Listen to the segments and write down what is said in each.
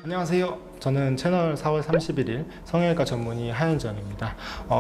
안녕하세요. 저는 채널 4월 31일 성형외과 전문의 하현정입니다.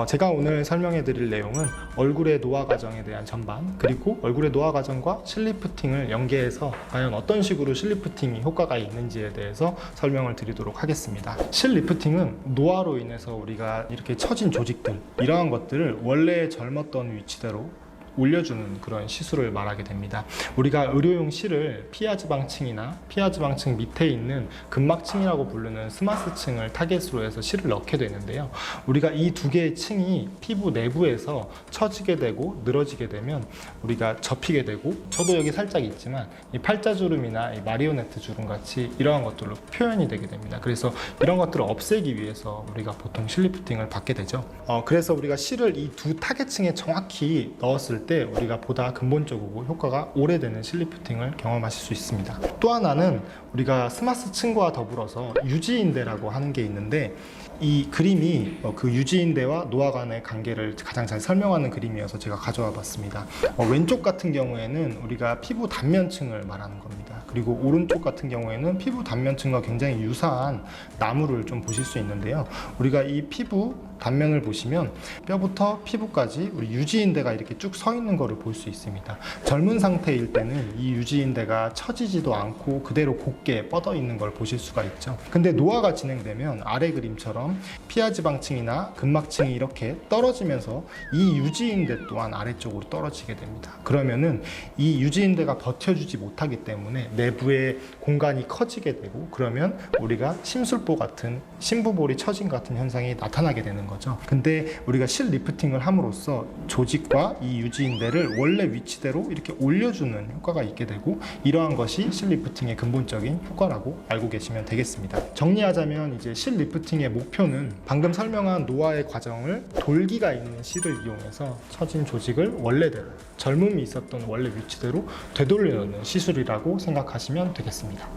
제가 오늘 설명해 드릴 내용은 얼굴의 노화 과정에 대한 전반, 그리고 얼굴의 노화 과정과 실리프팅을 연계해서 과연 어떤 식으로 실리프팅이 효과가 있는지에 대해서 설명을 드리도록 하겠습니다. 실리프팅은 노화로 인해서 우리가 이렇게 처진 조직들, 이러한 것들을 원래 젊었던 위치대로 올려주는 그런 시술을 말하게 됩니다. 우리가 의료용 실을 피하지방층이나 피하지방층 밑에 있는 근막층이라고 부르는 스마스층을 타겟으로 해서 실을 넣게 되는데요. 우리가 이 두 개의 층이 피부 내부에서 처지게 되고 늘어지게 되면 우리가 접히게 되고, 저도 여기 살짝 있지만 이 팔자주름이나 이 마리오네트 주름 같이 이러한 것들로 표현이 되게 됩니다. 그래서 이런 것들을 없애기 위해서 우리가 보통 실리프팅을 받게 되죠. 그래서 우리가 실을 이 두 타겟층에 정확히 넣었을 때 우리가 보다 근본적이고 효과가 오래되는 실리프팅을 경험하실 수 있습니다. 또 하나는 우리가 스마스층과 더불어서 유지인대라고 하는 게 있는데, 이 그림이 그 유지인대와 노화 간의 관계를 가장 잘 설명하는 그림이어서 제가 가져와 봤습니다. 왼쪽 같은 경우에는 우리가 피부 단면층을 말하는 겁니다. 그리고 오른쪽 같은 경우에는 피부 단면층과 굉장히 유사한 나무를 좀 보실 수 있는데요. 우리가 이 피부 단면을 보시면 뼈부터 피부까지 우리 유지인대가 이렇게 쭉 서 있는 것을 볼 수 있습니다. 젊은 상태일 때는 이 유지인대가 처지지도 않고 그대로 곧게 뻗어 있는 걸 보실 수가 있죠. 근데 노화가 진행되면 아래 그림처럼 피하지방층이나 근막층이 이렇게 떨어지면서 이 유지인대 또한 아래쪽으로 떨어지게 됩니다. 그러면은 이 유지인대가 버텨주지 못하기 때문에 내부의 공간이 커지게 되고, 그러면 우리가 심술보 같은, 심부볼이 처진 같은 현상이 나타나게 되는 거죠. 근데 우리가 실리프팅을 함으로써 조직과 이 유지인대를 원래 위치대로 이렇게 올려주는 효과가 있게 되고, 이러한 것이 실리프팅의 근본적인 효과라고 알고 계시면 되겠습니다. 정리하자면 이제 실리프팅의 목표는 방금 설명한 노화의 과정을 돌기가 있는 실을 이용해서 처진 조직을 원래대로, 젊음이 있었던 원래 위치대로 되돌려놓는 시술이라고 생각하시면 되겠습니다.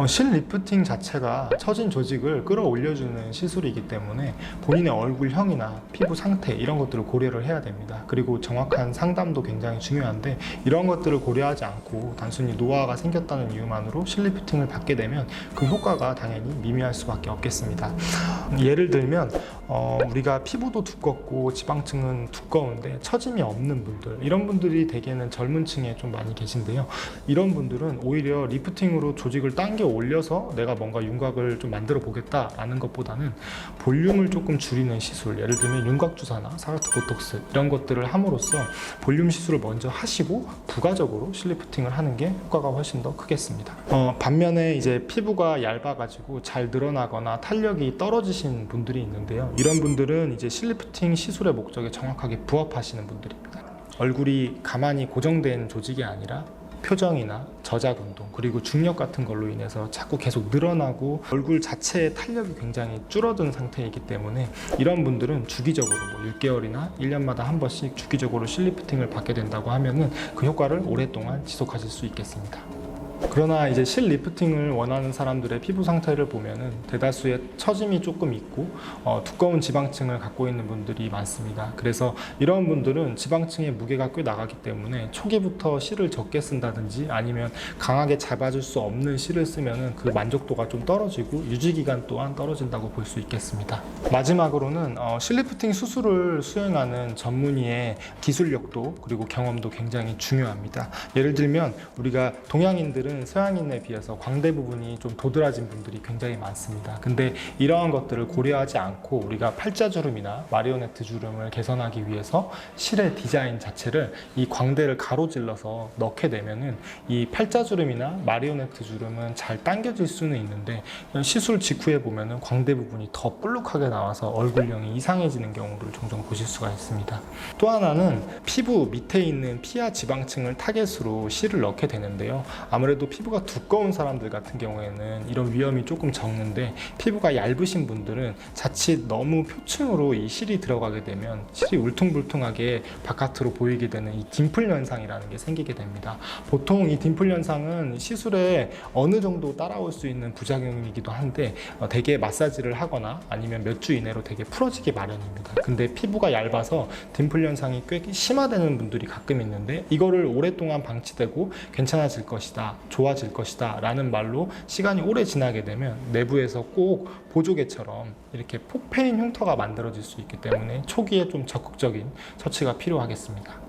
실리프팅 자체가 처진 조직을 끌어올려주는 시술이기 때문에 본인의 얼굴형이나 피부 상태, 이런 것들을 고려를 해야 됩니다. 그리고 정확한 상담도 굉장히 중요한데, 이런 것들을 고려하지 않고 단순히 노화가 생겼다는 이유만으로 실리프팅을 받게 되면 그 효과가 당연히 미미할 수밖에 없겠습니다. 예를 들면 우리가 피부도 두껍고 지방층은 두꺼운데 처짐이 없는 분들, 이런 분들이 대개는 젊은 층에 좀 많이 계신데요. 이런 분들은 오히려 리프팅으로 조직을 당겨 올려서 내가 뭔가 윤곽을 좀 만들어 보겠다라는 것보다는 볼륨을 조금 줄이는 시술, 예를 들면 윤곽주사나 사각트 보톡스, 이런 것들을 함으로써 볼륨 시술을 먼저 하시고 부가적으로 실리프팅을 하는 게 효과가 훨씬 더 크겠습니다. 반면에 이제 피부가 얇아가지고 잘 늘어나거나 탄력이 떨어지신 분들이 있는데요. 이런 분들은 이제 실리프팅 시술의 목적에 정확하게 부합하시는 분들입니다. 얼굴이 가만히 고정된 조직이 아니라 표정이나 저작 운동, 그리고 중력 같은 걸로 인해서 자꾸 계속 늘어나고 얼굴 자체의 탄력이 굉장히 줄어든 상태이기 때문에 이런 분들은 주기적으로 6개월이나 1년마다 한 번씩 주기적으로 실리프팅을 받게 된다고 하면은 그 효과를 오랫동안 지속하실 수 있겠습니다. 그러나 이제 실리프팅을 원하는 사람들의 피부 상태를 보면은 대다수의 처짐이 조금 있고 두꺼운 지방층을 갖고 있는 분들이 많습니다. 그래서 이런 분들은 지방층의 무게가 꽤 나가기 때문에 초기부터 실을 적게 쓴다든지 아니면 강하게 잡아줄 수 없는 실을 쓰면은 그 만족도가 좀 떨어지고 유지기간 또한 떨어진다고 볼 수 있겠습니다. 마지막으로는 실리프팅 수술을 수행하는 전문의의 기술력도 그리고 경험도 굉장히 중요합니다. 예를 들면 우리가 동양인들은 서양인에 비해서 광대 부분이 좀 도드라진 분들이 굉장히 많습니다. 근데 이러한 것들을 고려하지 않고 우리가 팔자주름이나 마리오네트 주름을 개선하기 위해서 실의 디자인 자체를 이 광대를 가로질러서 넣게 되면은 이 팔자주름이나 마리오네트 주름은 잘 당겨질 수는 있는데 시술 직후에 보면은 광대 부분이 더 볼록하게 나와서 얼굴형이 이상해지는 경우를 종종 보실 수가 있습니다. 또 하나는 피부 밑에 있는 피하 지방층을 타겟으로 실을 넣게 되는데요. 아무래도 아무래도 피부가 두꺼운 사람들 같은 경우에는 이런 위험이 조금 적는데, 피부가 얇으신 분들은 자칫 너무 표층으로 이 실이 들어가게 되면 실이 울퉁불퉁하게 바깥으로 보이게 되는 이 딤플 현상이라는 게 생기게 됩니다. 보통 이 딤플 현상은 시술에 어느 정도 따라올 수 있는 부작용이기도 한데 되게 마사지를 하거나 아니면 몇 주 이내로 되게 풀어지기 마련입니다. 근데 피부가 얇아서 딤플 현상이 꽤 심화되는 분들이 가끔 있는데, 이거를 오랫동안 방치되고 괜찮아질 것이다, 좋아질 것이다 라는 말로 시간이 오래 지나게 되면 내부에서 꼭 보조개처럼 이렇게 폭패인 흉터가 만들어질 수 있기 때문에 초기에 좀 적극적인 처치가 필요하겠습니다.